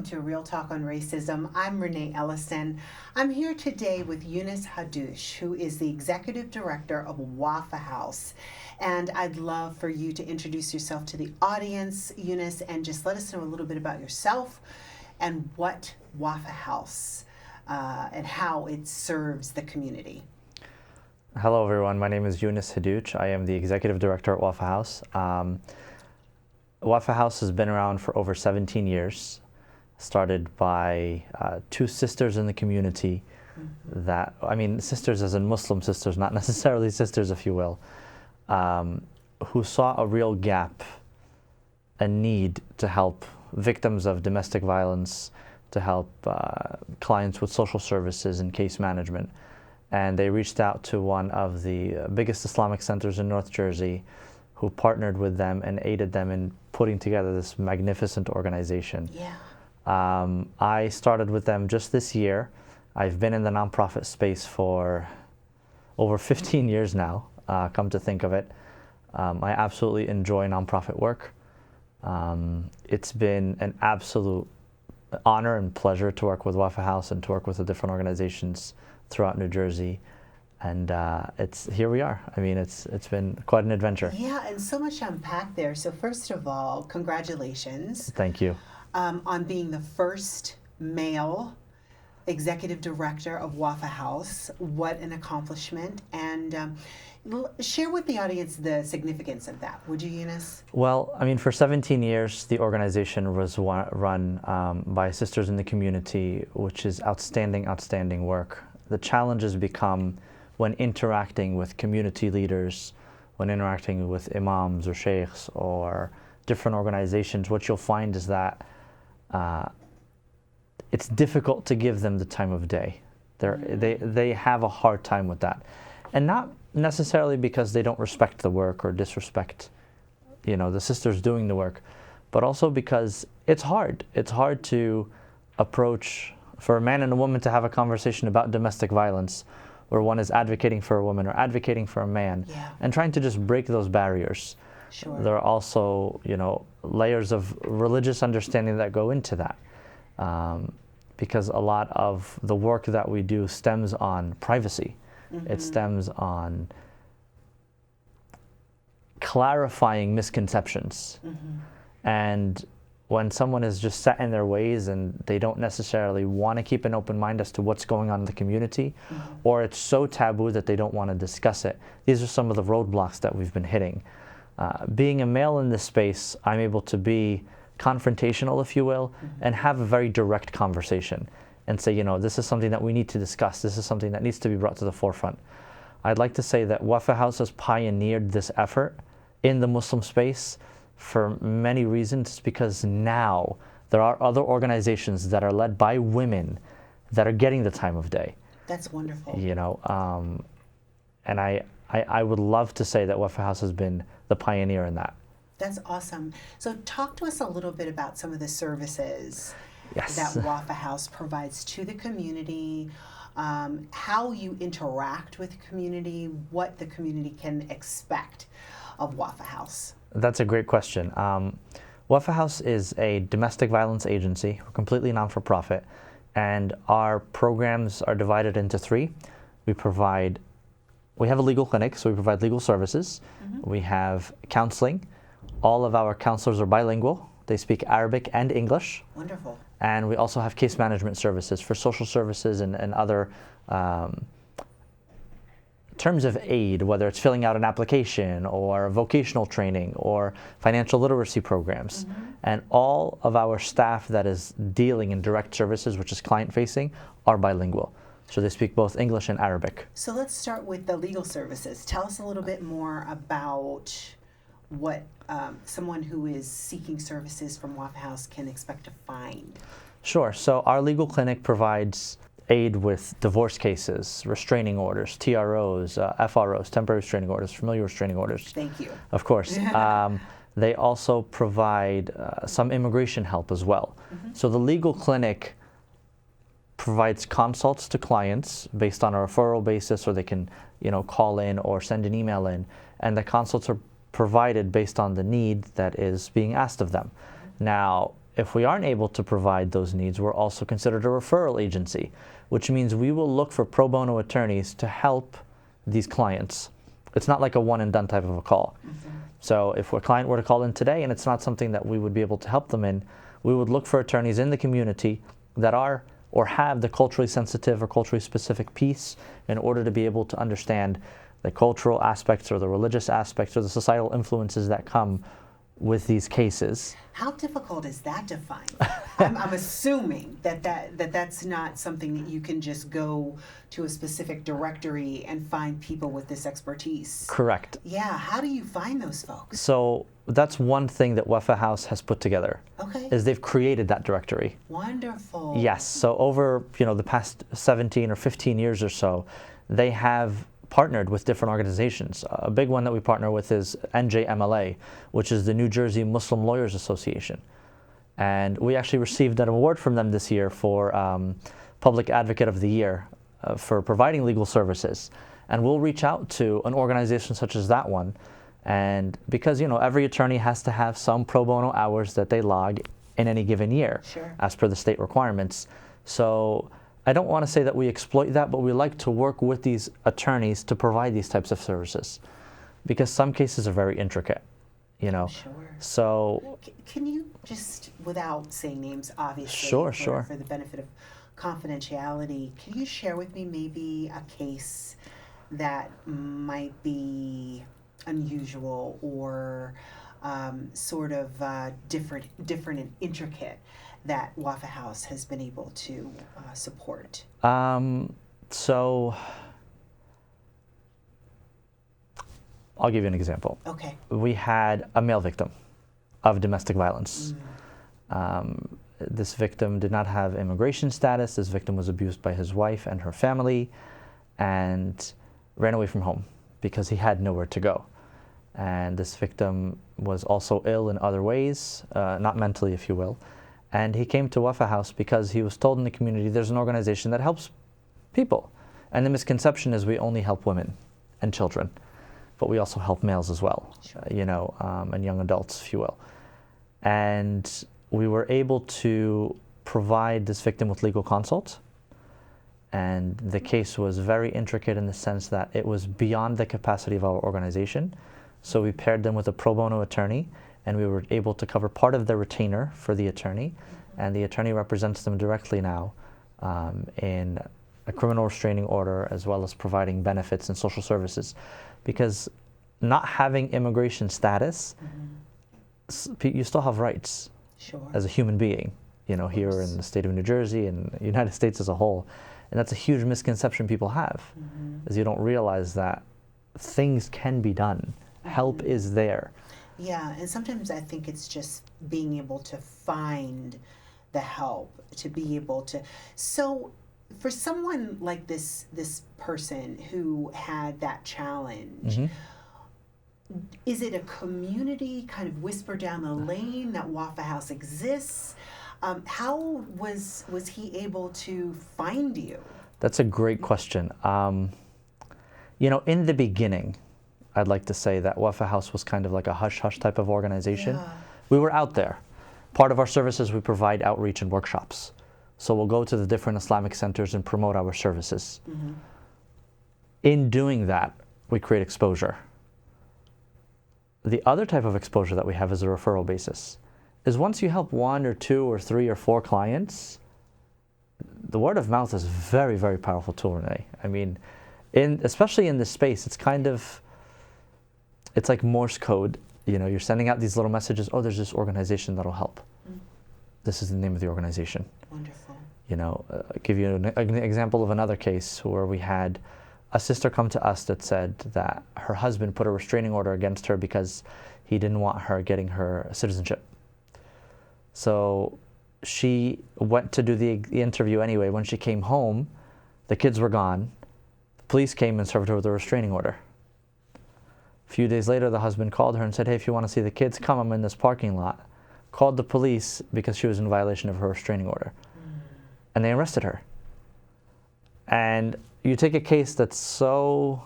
to Real Talk on Racism. I'm Renai Ellison. I'm here today with Younes Haddouche, who is the Executive Director of Waffle House. And I'd love for you to introduce yourself to the audience, Younes, and just let us know a little bit about yourself and what Waffle House and how it serves the community. Hello everyone, my name is Younes Haddouche. I am the Executive Director at Waffle House. Waffle House has been around for over 17 years, started by two sisters in the community sisters as in Muslim sisters, not necessarily sisters, if you will, who saw a real gap, a need to help victims of domestic violence, to help clients with social services and case management. And they reached out to one of the biggest Islamic centers in North Jersey, who partnered with them and aided them in putting together this magnificent organization. Yeah. I started with them just this year. I've been in the nonprofit space for over 15 years now, come to think of it. I absolutely enjoy nonprofit work. It's been an absolute honor and pleasure to work with Waffle House and to work with the different organizations throughout New Jersey. And here we are. I mean, it's been quite an adventure. Yeah, and so much to unpack there. So first of all, congratulations. Thank you. On being the first male executive director of Waffle House. What an accomplishment. And share with the audience the significance of that, would you, Younes? Well, I mean, for 17 years, the organization was run by sisters in the community, which is outstanding, outstanding work. The challenge has become when interacting with community leaders, when interacting with imams or sheikhs or different organizations, what you'll find is that it's difficult to give them the time of day. They have a hard time with that. And not necessarily because they don't respect the work or disrespect, the sisters doing the work, but also because it's hard. It's hard to approach, for a man and a woman to have a conversation about domestic violence, where one is advocating for a woman or advocating for a man, and trying to just break those barriers. Sure. There are also, layers of religious understanding that go into that, because a lot of the work that we do stems on privacy. Mm-hmm. It stems on clarifying misconceptions. Mm-hmm. And when someone is just set in their ways and they don't necessarily want to keep an open mind as to what's going on in the community, or it's so taboo that they don't want to discuss it, these are some of the roadblocks that we've been hitting. Being a male in this space, I'm able to be confrontational, if you will, and have a very direct conversation and say, this is something that we need to discuss. This is something that needs to be brought to the forefront. I'd like to say that Waffle House has pioneered this effort in the Muslim space for many reasons, because now there are other organizations that are led by women that are getting the time of day. That's wonderful. And I would love to say that Waffle House has been the pioneer in that. That's awesome. So talk to us a little bit about some of the services that Waffle House provides to the community, how you interact with the community, what the community can expect of Waffle House. That's a great question. Waffle House is a domestic violence agency. We're completely non-for-profit, and our programs are divided into three. We have a legal clinic, so we provide legal services. Mm-hmm. We have counseling. All of our counselors are bilingual. They speak Arabic and English. Wonderful. And we also have case management services for social services and other terms of aid, whether it's filling out an application or vocational training or financial literacy programs. Mm-hmm. And all of our staff that is dealing in direct services, which is client-facing, are bilingual. So they speak both English and Arabic. So let's start with the legal services. Tell us a little bit more about what someone who is seeking services from Waffle House can expect to find. Sure. So our legal clinic provides aid with divorce cases, restraining orders, TROs, FROs, temporary restraining orders, familiar restraining orders. Thank you. Of course. They also provide some immigration help as well. Mm-hmm. So the legal clinic provides consults to clients based on a referral basis, or they can, call in or send an email in, and the consults are provided based on the need that is being asked of them. Now, if we aren't able to provide those needs, we're also considered a referral agency, which means we will look for pro bono attorneys to help these clients. It's not like a one and done type of a call. So if a client were to call in today and it's not something that we would be able to help them in, we would look for attorneys in the community that are or have the culturally sensitive or culturally specific piece in order to be able to understand the cultural aspects or the religious aspects or the societal influences that come with these cases. How difficult is that to find? I'm assuming that's not something that you can just go to a specific directory and find people with this expertise. Correct. Yeah, how do you find those folks? So that's one thing that Waffle House has put together. Okay. Is they've created that directory. Wonderful. Yes. So over the past 17 or 15 years or so, they have partnered with different organizations. A big one that we partner with is NJMLA, which is the New Jersey Muslim Lawyers Association. And we actually received an award from them this year for Public Advocate of the Year for providing legal services. And we'll reach out to an organization such as that one. And because, every attorney has to have some pro bono hours that they log in any given year, Sure. as per the state requirements. So I don't want to say that we exploit that, but we like to work with these attorneys to provide these types of services because some cases are very intricate, Sure. So Can you just, without saying names, obviously, Sure. for the benefit of confidentiality, can you share with me maybe a case that might be unusual or sort of different and intricate that Waffle House has been able to support? So I'll give you an example. Okay. We had a male victim of domestic violence. This victim did not have immigration status. This victim was abused by his wife and her family and ran away from home because he had nowhere to go. And this victim was also ill in other ways, not mentally, if you will. And he came to Waffle House because he was told in the community there's an organization that helps people. And the misconception is we only help women and children, but we also help males as well, Sure. And young adults, if you will. And we were able to provide this victim with legal consult. And the case was very intricate in the sense that it was beyond the capacity of our organization. So we paired them with a pro bono attorney, and we were able to cover part of the retainer for the attorney, and the attorney represents them directly now in a criminal restraining order, as well as providing benefits and social services. Because not having immigration status, you still have rights Sure. as a human being, here in the state of New Jersey and the United States as a whole. And that's a huge misconception people have, is you don't realize that things can be done. Help is there. Yeah, and sometimes I think it's just being able to find the help, to be able to. So for someone like this person who had that challenge, is it a community kind of whisper down the lane that Waffle House exists? How was he able to find you? That's a great question. In the beginning, I'd like to say that Waffle House was kind of like a hush-hush type of organization. Yeah. We were out there. Part of our services, we provide outreach and workshops. So we'll go to the different Islamic centers and promote our services. In doing that, we create exposure. The other type of exposure that we have is a referral basis. Is once you help 1 or 2 or 3 or 4 clients, the word of mouth is a very, very powerful tool, Renee. I mean, especially in this space, it's like Morse code. You're sending out these little messages. Oh, there's this organization that'll help. This is the name of the organization. Wonderful. I'll give you an example of another case where we had a sister come to us that said that her husband put a restraining order against her because he didn't want her getting her citizenship. So she went to do the interview anyway. When she came home, the kids were gone. The police came and served her with a restraining order. A few days later, the husband called her and said, hey, if you want to see the kids, come, I'm in this parking lot. Called the police because she was in violation of her restraining order. And they arrested her. And you take a case that's so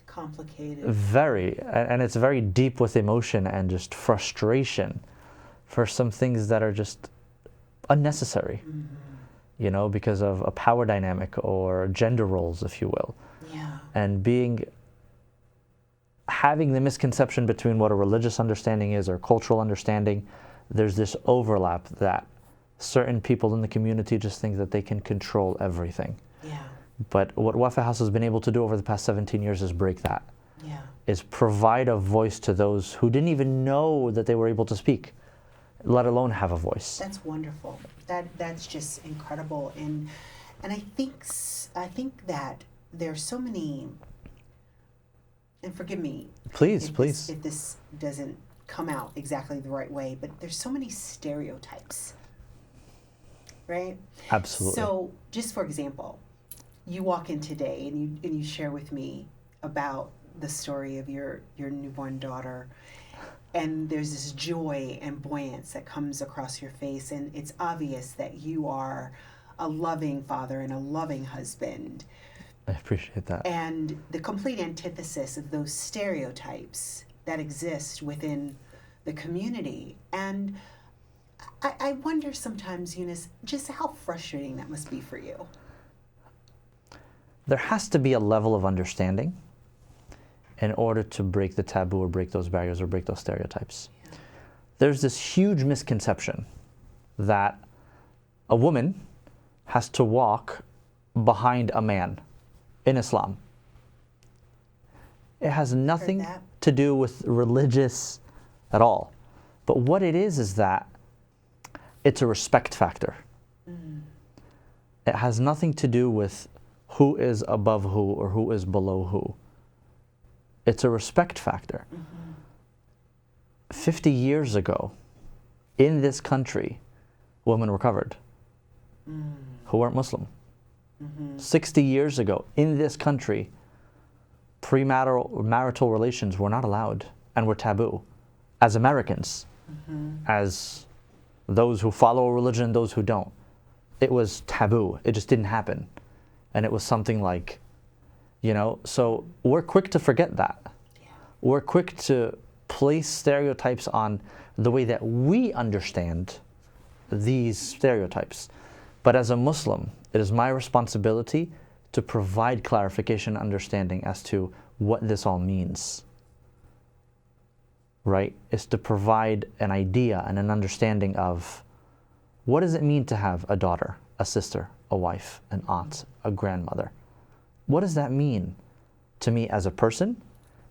complicated, and it's very deep with emotion and just frustration for some things that are just unnecessary, you know, because of a power dynamic or gender roles, if you will. Yeah. And having the misconception between what a religious understanding is or cultural understanding, there's this overlap that certain people in the community just think that they can control everything. Yeah. But what Waffle House has been able to do over the past 17 years is break that. Yeah. Is provide a voice to those who didn't even know that they were able to speak, let alone have a voice. That's wonderful. That's just incredible. And I think that there's so many, and forgive me, Please. if this doesn't come out exactly the right way, but there's so many stereotypes, right? Absolutely. So, just for example, you walk in today and you share with me about the story of your newborn daughter, and there's this joy and buoyance that comes across your face, and it's obvious that you are a loving father and a loving husband. I appreciate that. And the complete antithesis of those stereotypes that exist within the community. And I wonder sometimes, Younes, just how frustrating that must be for you. There has to be a level of understanding in order to break the taboo or break those barriers or break those stereotypes. Yeah. There's this huge misconception that a woman has to walk behind a man in Islam. It has nothing to do with religious at all. But what it is that it's a respect factor. It has nothing to do with who is above who or who is below who. It's a respect factor. 50 years ago, in this country, women were covered who weren't Muslim. 60 years ago, in this country, premarital relations were not allowed and were taboo. As Americans, as those who follow a religion, those who don't, it was taboo. It just didn't happen. And it was something like, you know, so we're quick to forget that. Yeah. We're quick to place stereotypes on the way that we understand these stereotypes. But as a Muslim, it is my responsibility to provide clarification and understanding as to what this all means. Right? Is to provide an idea and an understanding of what does it mean to have a daughter, a sister, a wife, an aunt, a grandmother. What does that mean to me as a person,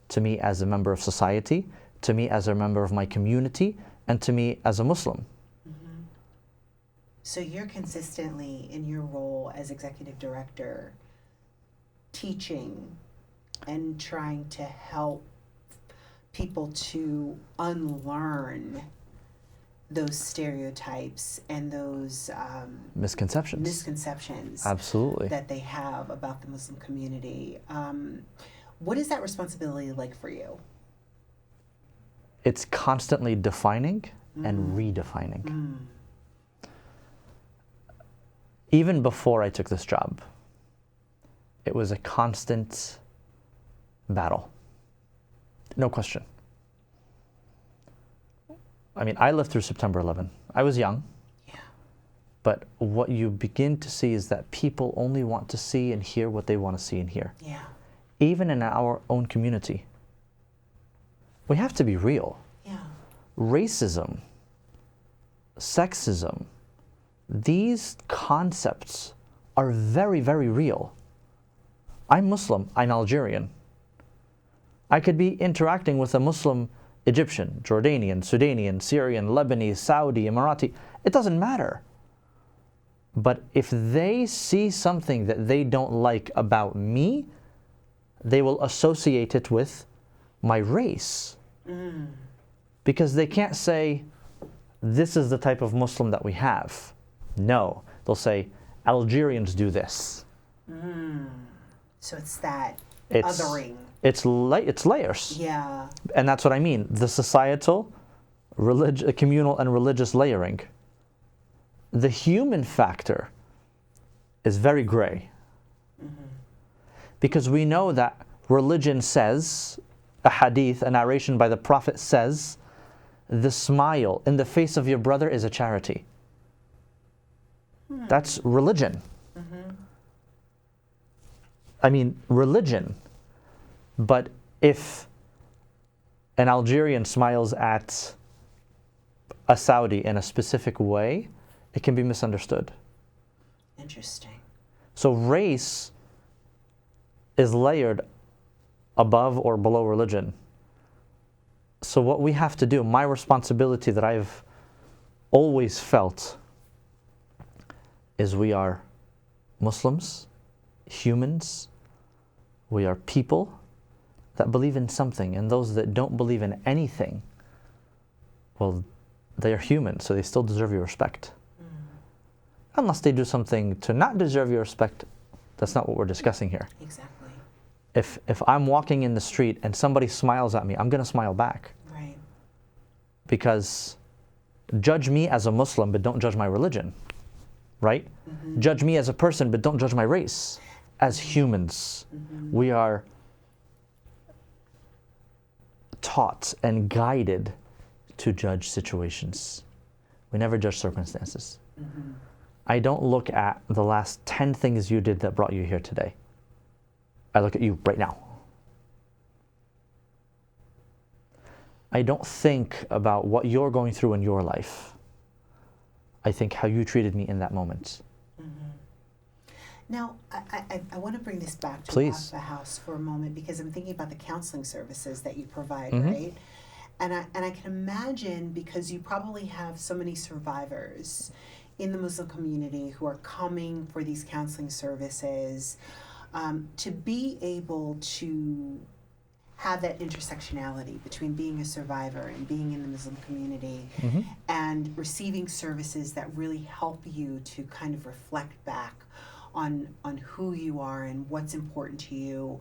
to me as a member of society, to me as a member of my community, and to me as a Muslim? So you're consistently in your role as executive director teaching and trying to help people to unlearn those stereotypes and those misconceptions Absolutely. that they have about the Muslim community. What is that responsibility like for you? It's constantly defining and redefining. Even before I took this job, it was a constant battle. No question. I mean, I lived through September 11. I was young. Yeah. But what you begin to see is that people only want to see and hear what they want to see and hear. Yeah. Even in our own community. We have to be real. Yeah. Racism, sexism, these concepts are very, very real. I'm Muslim, I'm Algerian. I could be interacting with a Muslim Egyptian, Jordanian, Sudanian, Syrian, Lebanese, Saudi, Emirati. It doesn't matter. But if they see something that they don't like about me, they will associate it with my race. Because they can't say, this is the type of Muslim that we have. No, they'll say, Algerians do this. So it's that othering. It's layers. Yeah. And that's what I mean. The societal, communal, and religious layering. The human factor is very gray. Because we know that religion says, a hadith, a narration by the Prophet says, the smile in the face of your brother is a charity. That's religion. I mean, religion. But if an Algerian smiles at a Saudi in a specific way, it can be misunderstood. Interesting. So race is layered above or below religion. So what we have to do, my responsibility that I've always felt, is we are Muslims, humans, we are people that believe in something, and those that don't believe in anything, well, they are human, so they still deserve your respect. Unless they do something to not deserve your respect, that's not what we're discussing here. Exactly. If I'm walking in the street and somebody smiles at me, I'm going to smile back. Right. Because judge me as a Muslim, but don't judge my religion, right? Judge me as a person, but don't judge my race. As humans, we are taught and guided to judge situations. We never judge circumstances. I don't look at the last 10 things you did that brought you here today. I look at you right now. I don't think about what you're going through in your life. I think how you treated me in that moment. Now, I want to bring this back to Please. Waffle House for a moment, because I'm thinking about the counseling services that you provide, right? And I can imagine, because you probably have so many survivors in the Muslim community who are coming for these counseling services, to be able to have that intersectionality between being a survivor and being in the Muslim community and receiving services that really help you to kind of reflect back on who you are and what's important to you.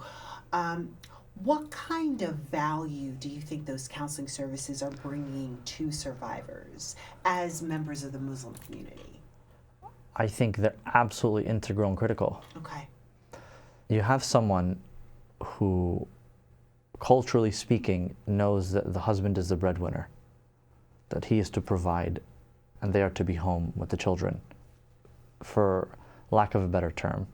What kind of value do you think those counseling services are bringing to survivors as members of the Muslim community? I think they're absolutely integral and critical. Okay. You have someone who, culturally speaking, knows that the husband is the breadwinner, that he is to provide, and they are to be home with the children, for lack of a better term.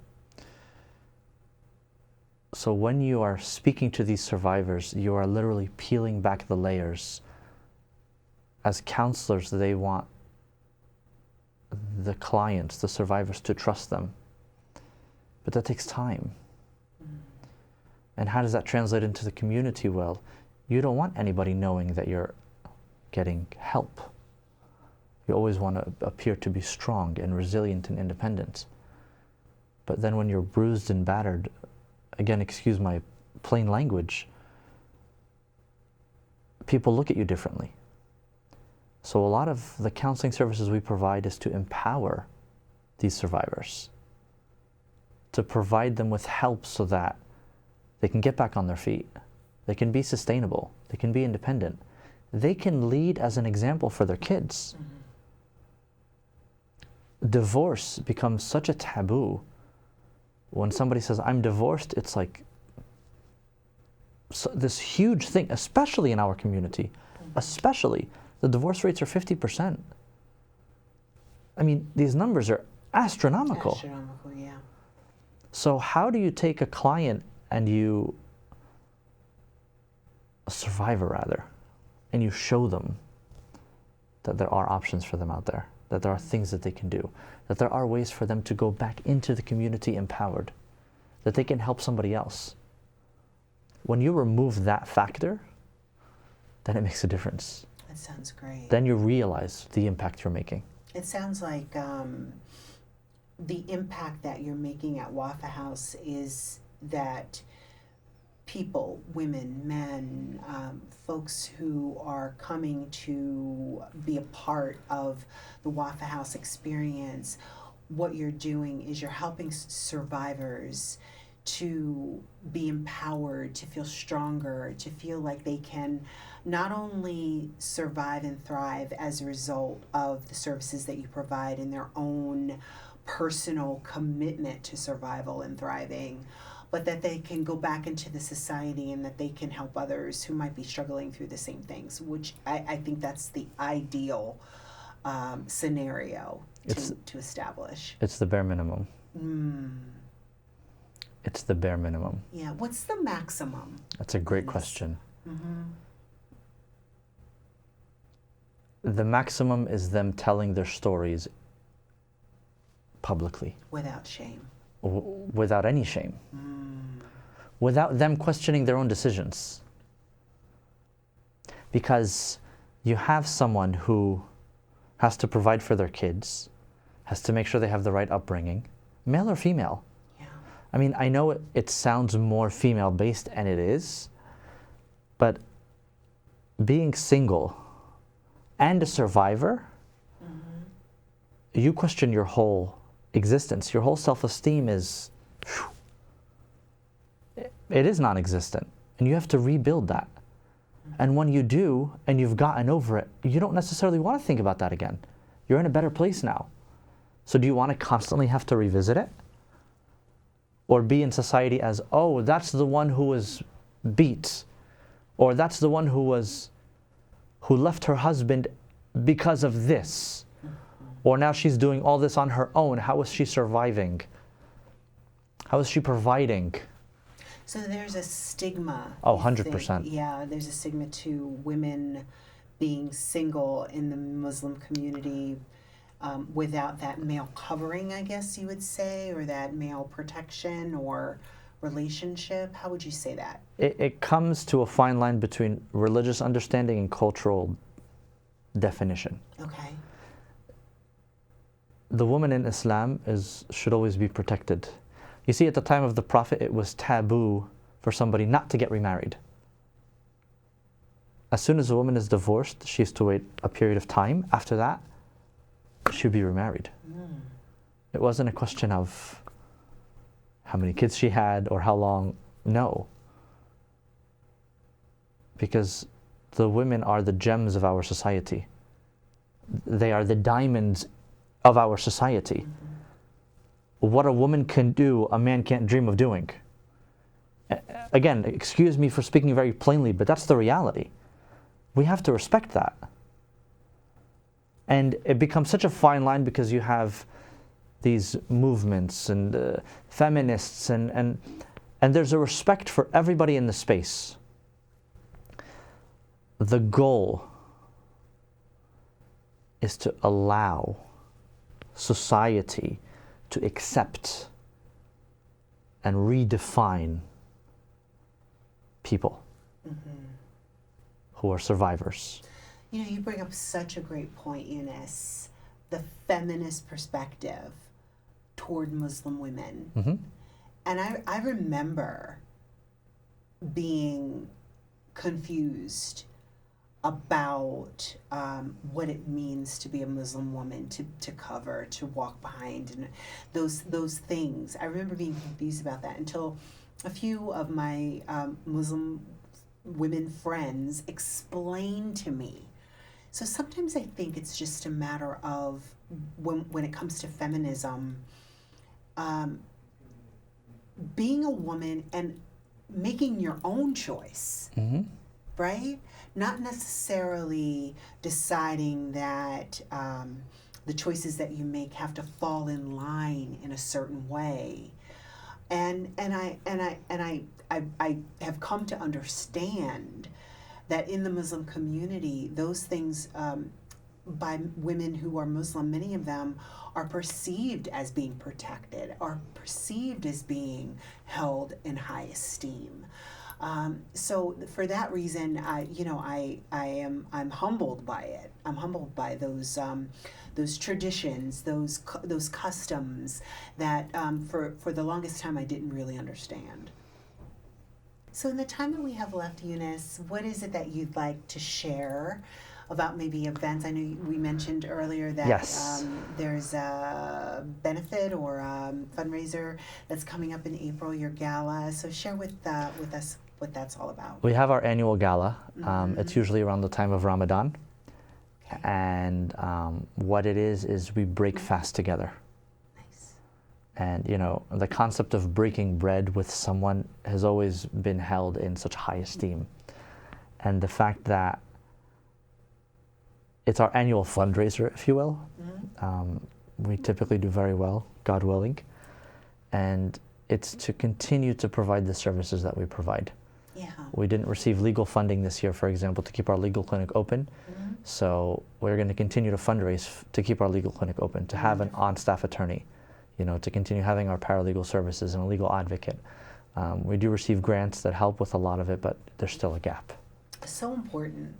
So when you are speaking to these survivors, you are literally peeling back the layers. As counselors, they want the clients, the survivors, to trust them. But that takes time. And how does that translate into the community? Well, you don't want anybody knowing that you're getting help. You always want to appear to be strong and resilient and independent. But then when you're bruised and battered, again, excuse my plain language, people look at you differently. So a lot of the counseling services we provide is to empower these survivors, to provide them with help so that they can get back on their feet, they can be sustainable, they can be independent, they can lead as an example for their kids. Divorce becomes such a taboo. When somebody says, I'm divorced, it's like this huge thing, especially in our community. Especially, the divorce rates are 50%. I mean, these numbers are astronomical. Astronomical, yeah. So how do you take a client and a survivor rather, and you show them that there are options for them out there, that there are things that they can do, that there are ways for them to go back into the community empowered, that they can help somebody else. When you remove that factor, then it makes a difference. That sounds great. Then you realize the impact you're making. It sounds like the impact that you're making at Waffle House is that people, women, men, folks who are coming to be a part of the Waffle House experience, what you're doing is you're helping survivors to be empowered, to feel stronger, to feel like they can not only survive and thrive as a result of the services that you provide in their own personal commitment to survival and thriving, but that they can go back into the society and that they can help others who might be struggling through the same things, which I think that's the ideal scenario to establish. It's the bare minimum. It's the bare minimum. Yeah. What's the maximum? That's a great question. Mm-hmm. The maximum is them telling their stories publicly. Without shame. Without any shame. Without them questioning their own decisions. Because you have someone who has to provide for their kids, has to make sure they have the right upbringing, male or female. Yeah. I mean, I know it sounds more female-based, and it is, but being single and a survivor, you question your whole existence. Your whole self-esteem is, it is non-existent, and you have to rebuild that. And when you do, and you've gotten over it, you don't necessarily want to think about that again. You're in a better place now. So do you want to constantly have to revisit it? Or be in society as, oh, that's the one who was beat, or that's the one who left her husband because of this, or now she's doing all this on her own. How is she surviving? How is she providing? So there's a stigma. Oh, 100%. Yeah, there's a stigma to women being single in the Muslim community without that male covering, I guess you would say, or that male protection or relationship. How would you say that? It comes to a fine line between religious understanding and cultural definition. Okay. The woman in Islam should always be protected. You see, at the time of the Prophet, it was taboo for somebody not to get remarried. As soon as a woman is divorced, she has to wait a period of time. After that, she'll be remarried. It wasn't a question of how many kids she had or how long. No. Because the women are the gems of our society. They are the diamonds of our society. What a woman can do, a man can't dream of doing. Again, excuse me for speaking very plainly, but that's the reality. We have to respect that. And it becomes such a fine line because you have these movements and feminists and there's a respect for everybody in the space. The goal is to allow society to accept and redefine people who are survivors. You know, you bring up such a great point, Younes, the feminist perspective toward Muslim women. And I remember being confused about what it means to be a Muslim woman, to cover, to walk behind, and those things. I remember being confused about that until a few of my Muslim women friends explained to me. So sometimes I think it's just a matter of when it comes to feminism, being a woman and making your own choice. Right? Not necessarily deciding that the choices that you make have to fall in line in a certain way. And I have come to understand that in the Muslim community, those things by women who are Muslim, many of them are perceived as being protected, are perceived as being held in high esteem. So for that reason, I'm humbled by it. I'm humbled by those traditions, those customs that for the longest time I didn't really understand. So in the time that we have left, Younes, what is it that you'd like to share about maybe events? I know we mentioned earlier that Yes. There's a benefit or a fundraiser that's coming up in April, your gala. So share with us what that's all about. We have our annual gala. It's usually around the time of Ramadan. And what it is we break fast together. Nice. And the concept of breaking bread with someone has always been held in such high esteem. And the fact that it's our annual fundraiser, if you will, we typically do very well, God willing, and it's to continue to provide the services that we provide. Yeah. We didn't receive legal funding this year, for example, to keep our legal clinic open. So we're going to continue to fundraise to keep our legal clinic open, to have an on-staff attorney, to continue having our paralegal services and a legal advocate. We do receive grants that help with a lot of it, but there's still a gap. So important,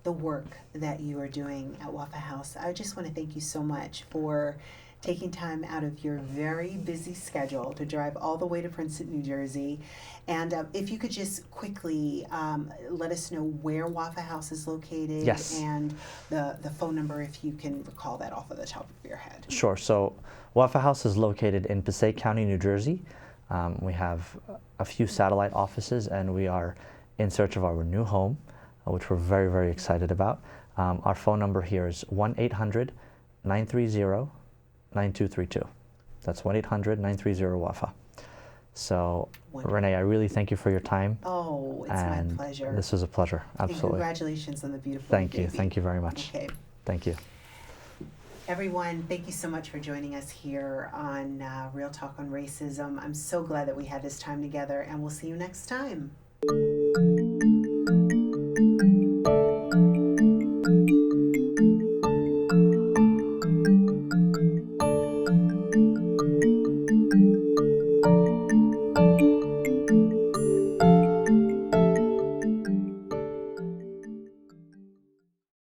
the work that you are doing at Waffle House. I just want to thank you so much for taking time out of your very busy schedule to drive all the way to Princeton, New Jersey. And if you could just quickly let us know where Waffle House is located. Yes. And the phone number, if you can recall that off of the top of your head. Sure. So Waffle House is located in Passaic County, New Jersey. We have a few satellite offices, and we are in search of our new home, which we're very, very excited about. Our phone number here is 1-800-930-9232. That's 1-800-930-WAFA. So, Wonderful. Renee, I really thank you for your time. Oh, it's my pleasure. This was a pleasure, absolutely. And congratulations on the beautiful Thank you. baby. Thank you very much. Okay. Thank you. Everyone, thank you so much for joining us here on Real Talk on Racism. I'm so glad that we had this time together, and we'll see you next time.